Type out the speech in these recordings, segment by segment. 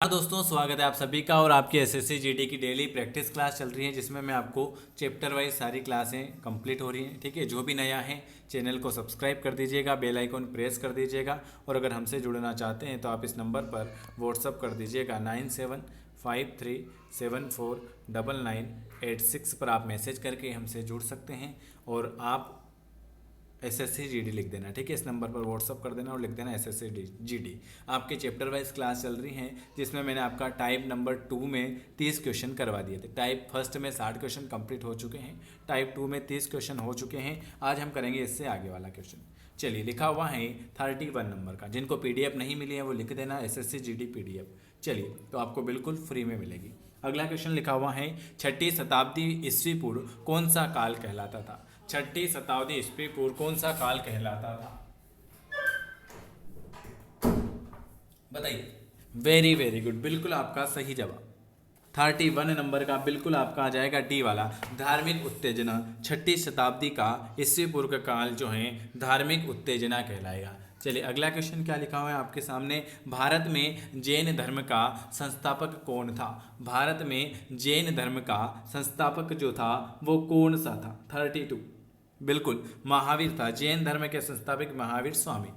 दोस्तों, स्वागत है आप सभी का। और आपकी एसएससी जीडी की डेली प्रैक्टिस क्लास चल रही है, जिसमें मैं आपको चैप्टर वाइज सारी क्लासें कंप्लीट हो रही हैं। ठीक है, जो भी नया है चैनल को सब्सक्राइब कर दीजिएगा, बेल आइकन प्रेस कर दीजिएगा। और अगर हमसे जुड़ना चाहते हैं तो आप इस नंबर पर व्हाट्सअप कर दीजिएगा 9753749986 पर आप मैसेज करके हमसे जुड़ सकते हैं। और आप एसएससी जीडी लिख देना। ठीक है, इस नंबर पर व्हाट्सअप कर देना और लिख देना एसएससी जीडी। आपके चैप्टर वाइज क्लास चल रही हैं, जिसमें मैंने आपका टाइप नंबर 2 में 30 क्वेश्चन करवा दिए थे। टाइप फर्स्ट में 60 क्वेश्चन कंप्लीट हो चुके हैं, टाइप 2 में 30 क्वेश्चन हो चुके हैं। आज हम करेंगे इससे आगे वाला क्वेश्चन। चलिए, लिखा हुआ है 31 नंबर का। जिनको पीडीएफ नहीं मिली है वो लिख देना एसएससी जीडी पीडीएफ। चलिए, तो आपको बिल्कुल फ्री में मिलेगी। अगला क्वेश्चन लिखा हुआ है 6ठी शताब्दी ईस्वी पूर्व कौन सा काल कहलाता था। 6ठी शताब्दी ईस्वी पूर्व कौन सा काल कहलाता था, बताइए। वेरी वेरी गुड, बिल्कुल आपका सही जवाब। 31 नंबर का बिल्कुल आपका आ जाएगा डी वाला, धार्मिक उत्तेजना। 6ठी शताब्दी का ईस्वी पूर्व का काल जो है धार्मिक उत्तेजना कहलाएगा। चलिए, अगला क्वेश्चन क्या लिखा हुआ है आपके सामने। भारत में जैन धर्म का संस्थापक कौन था। भारत में जैन धर्म का संस्थापक जो था वो कौन सा था। 32 बिल्कुल महावीर था। जैन धर्म के संस्थापक महावीर स्वामी।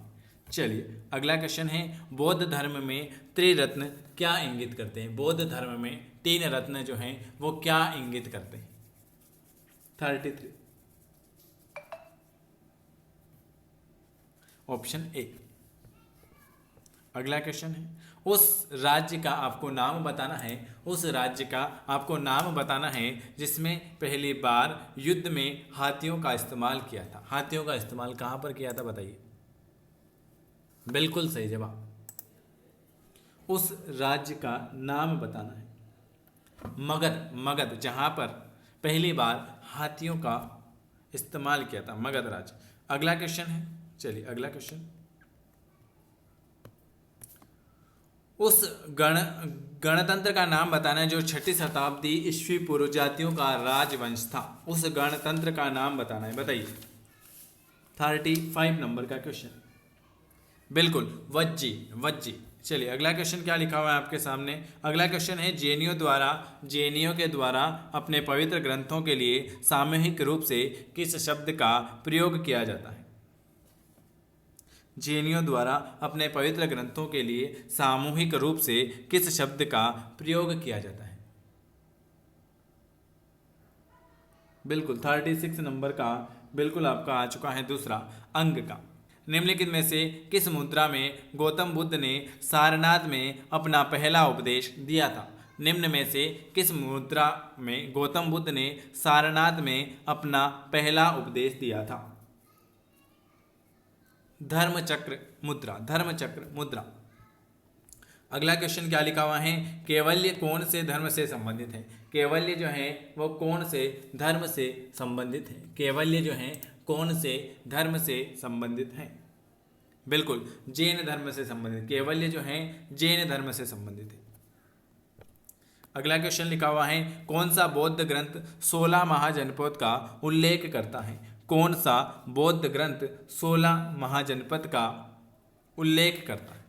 चलिए, अगला क्वेश्चन है बौद्ध धर्म में त्रिरत्न क्या इंगित करते हैं। बौद्ध धर्म में 3 रत्न जो हैं वो क्या इंगित करते हैं। 33 ऑप्शन ए। अगला क्वेश्चन है उस राज्य का आपको नाम बताना है। उस राज्य का आपको नाम बताना है जिसमें पहली बार युद्ध में हाथियों का इस्तेमाल किया था। हाथियों का इस्तेमाल कहां पर किया था, बताइए। बिल्कुल सही जवाब। उस राज्य का नाम बताना है। मगध। मगध जहां पर पहली बार हाथियों का इस्तेमाल किया था, मगध राज्य। अगला क्वेश्चन है, चलिए अगला क्वेश्चन। उस गणतंत्र का नाम बताना है जो 6ठी शताब्दी ईस्वी पूर्व जातियों का राजवंश था। उस गणतंत्र का नाम बताना है, बताइए। 35 नंबर का क्वेश्चन, बिल्कुल वज्जी। वज्जी। चलिए, अगला क्वेश्चन क्या लिखा हुआ है आपके सामने। अगला क्वेश्चन है जैनियों के द्वारा अपने पवित्र ग्रंथों के लिए सामूहिक रूप से किस शब्द का प्रयोग किया जाता है। जैनियों द्वारा अपने पवित्र ग्रंथों के लिए सामूहिक रूप से किस शब्द का प्रयोग किया जाता है। बिल्कुल 36 नंबर का बिल्कुल आपका आ चुका है दूसरा, अंग का। निम्नलिखित में से किस मुद्रा में गौतम बुद्ध ने सारनाथ में अपना पहला उपदेश दिया था। निम्न में से किस मुद्रा में गौतम बुद्ध ने सारनाथ में अपना पहला उपदेश दिया था। धर्मचक्र मुद्रा। धर्मचक्र मुद्रा। अगला क्वेश्चन क्या लिखा हुआ है। कैवल्य कौन से धर्म से संबंधित है। कैवल्य जो है वो कौन से धर्म से संबंधित है। कैवल्य जो है कौन से धर्म से संबंधित है। बिल्कुल जैन धर्म से संबंधित। कैवल्य जो है जैन धर्म से संबंधित है। अगला क्वेश्चन लिखा हुआ है कौन सा बौद्ध ग्रंथ 16 महाजनपद का उल्लेख करता है। कौन सा बौद्ध ग्रंथ 16 महाजनपद का उल्लेख करता है।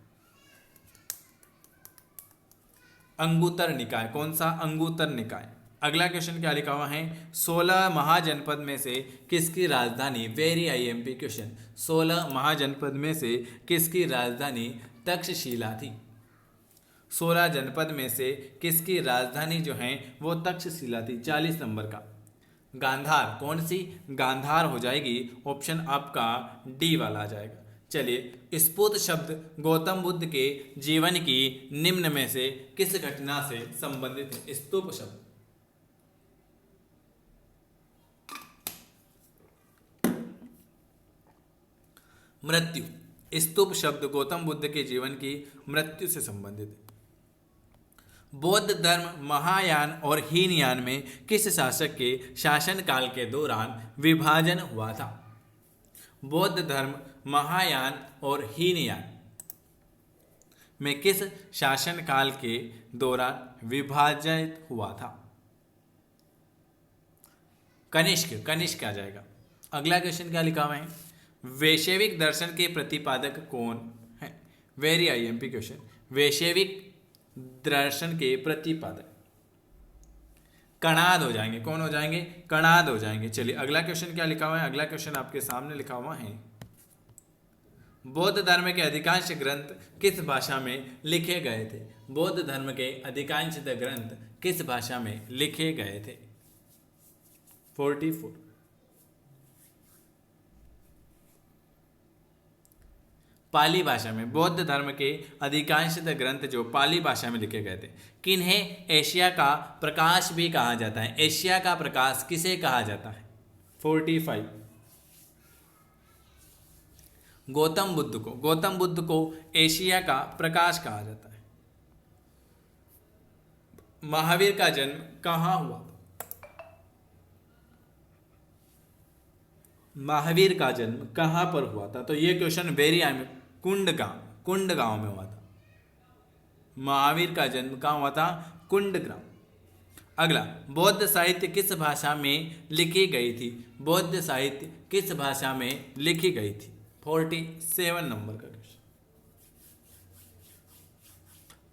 अंगुत्तर निकाय। कौन सा, अंगुत्तर निकाय। अगला क्वेश्चन क्या लिखा हुआ है 16 महाजनपद में से किसकी राजधानी, वेरी आईएमपी क्वेश्चन, 16 महाजनपद में से किसकी राजधानी तक्षशिला थी। 16 जनपद में से किसकी राजधानी जो है वो तक्षशिला थी। 40 नंबर का गांधार। कौन सी, गांधार हो जाएगी। ऑप्शन आपका डी वाला आ जाएगा। चलिए, स्फुट शब्द गौतम बुद्ध के जीवन की निम्न में से किस घटना से संबंधित है। स्तूप शब्द। मृत्यु। स्तूप शब्द गौतम बुद्ध के जीवन की मृत्यु से संबंधित है। बौद्ध धर्म महायान और हीनयान में किस शासक के शासनकाल के दौरान विभाजन हुआ था। बौद्ध धर्म महायान और हीनयान में किस शासनकाल के दौरान विभाजित हुआ था। कनिष्क। कनिष्क आ जाएगा। अगला क्वेश्चन क्या लिखा हुआ है वैश्विक दर्शन के प्रतिपादक कौन है। Very IMP question. वैश्विक दर्शन के प्रतिपादक। कणाद हो जाएंगे, कौन हो जाएंगे? कणाद हो जाएंगे। चलिए अगला क्वेश्चन क्या लिखा हुआ है? अगला क्वेश्चन आपके सामने लिखा हुआ है, बौद्ध धर्म के अधिकांश ग्रंथ किस भाषा में लिखे गए थे? बौद्ध धर्म के अधिकांश ग्रंथ किस भाषा में लिखे गए थे? 44। पाली भाषा में। बौद्ध धर्म के अधिकांश ग्रंथ जो पाली भाषा में लिखे गए थे। किन्हें एशिया का प्रकाश भी कहा जाता है? एशिया का प्रकाश किसे कहा जाता है? 45। गौतम बुद्ध को एशिया का प्रकाश कहा जाता है। महावीर का जन्म कहाँ हुआ? महावीर का जन्म कहाँ पर हुआ था? तो ये क्वेश्चन वेरी आई कुंड गांव में हुआ था। महावीर का जन्म कहाँ हुआ था? कुंड गांव। अगला, बौद्ध साहित्य किस भाषा में लिखी गई थी? बौद्ध साहित्य किस भाषा में लिखी गई थी? 47 नंबर का क्वेश्चन।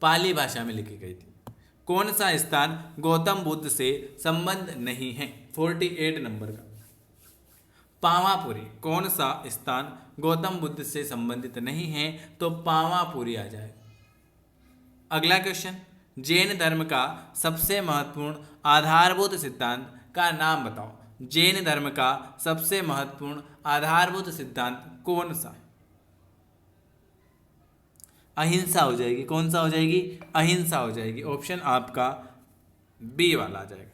पाली भाषा में लिखी गई थी। कौन सा स्थान गौतम बुद्ध से संबंध नहीं है? 48 नंबर का। पावापुरी। कौन सा स्थान गौतम बुद्ध से संबंधित नहीं है? तो पावापुरी आ जाएगा। अगला क्वेश्चन, जैन धर्म का सबसे महत्वपूर्ण आधारभूत सिद्धांत का नाम बताओ। जैन धर्म का सबसे महत्वपूर्ण आधारभूत सिद्धांत कौन सा है? अहिंसा हो जाएगी। कौन सा हो जाएगी? अहिंसा हो जाएगी। ऑप्शन आपका बी वाला आ जाएगा।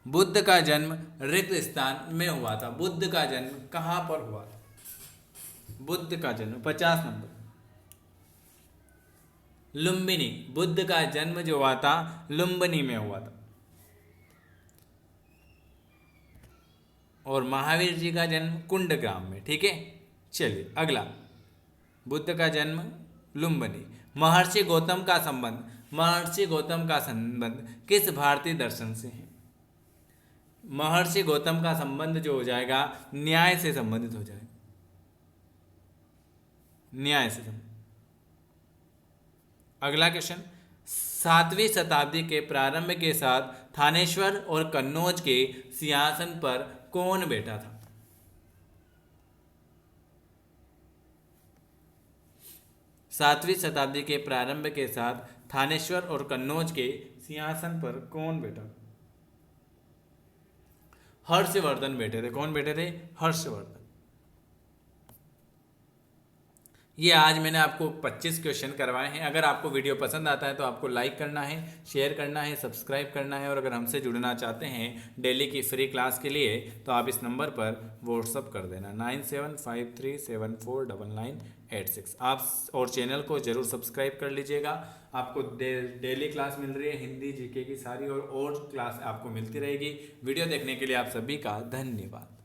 बुद्ध का जन्म रिक्त स्थान में हुआ था। बुद्ध का जन्म कहां पर हुआ था? बुद्ध का जन्म 50 नंबर। लुम्बिनी। बुद्ध का जन्म जो हुआ था लुम्बिनी में हुआ था। और महावीर जी का जन्म कुंडग्राम में। ठीक है, चलिए अगला, बुद्ध का जन्म लुम्बिनी। महर्षि गौतम का संबंध किस भारतीय दर्शन से है? महर्षि गौतम का संबंध जो हो जाएगा न्याय से संबंधित हो जाएगा। न्याय से संबंधित। अगला क्वेश्चन, 7वीं शताब्दी के प्रारंभ के साथ थानेश्वर और कन्नौज के सिंहासन पर कौन बैठा था? सातवीं शताब्दी के प्रारंभ के साथ थानेश्वर और कन्नौज के सिंहासन पर कौन बैठा? हर्षवर्धन बैठे थे। कौन बैठे थे? हर्षवर्धन। ये आज मैंने आपको 25 क्वेश्चन करवाए हैं। अगर आपको वीडियो पसंद आता है तो आपको लाइक करना है, शेयर करना है, सब्सक्राइब करना है। और अगर हमसे जुड़ना चाहते हैं डेली की फ्री क्लास के लिए तो आप इस नंबर पर व्हाट्सअप कर देना 9753749986। आप और चैनल को ज़रूर सब्सक्राइब कर लीजिएगा। आपको डेली क्लास मिल रही है हिंदी जीके की सारी और क्लास आपको मिलती रहेगी। वीडियो देखने के लिए आप सभी का धन्यवाद।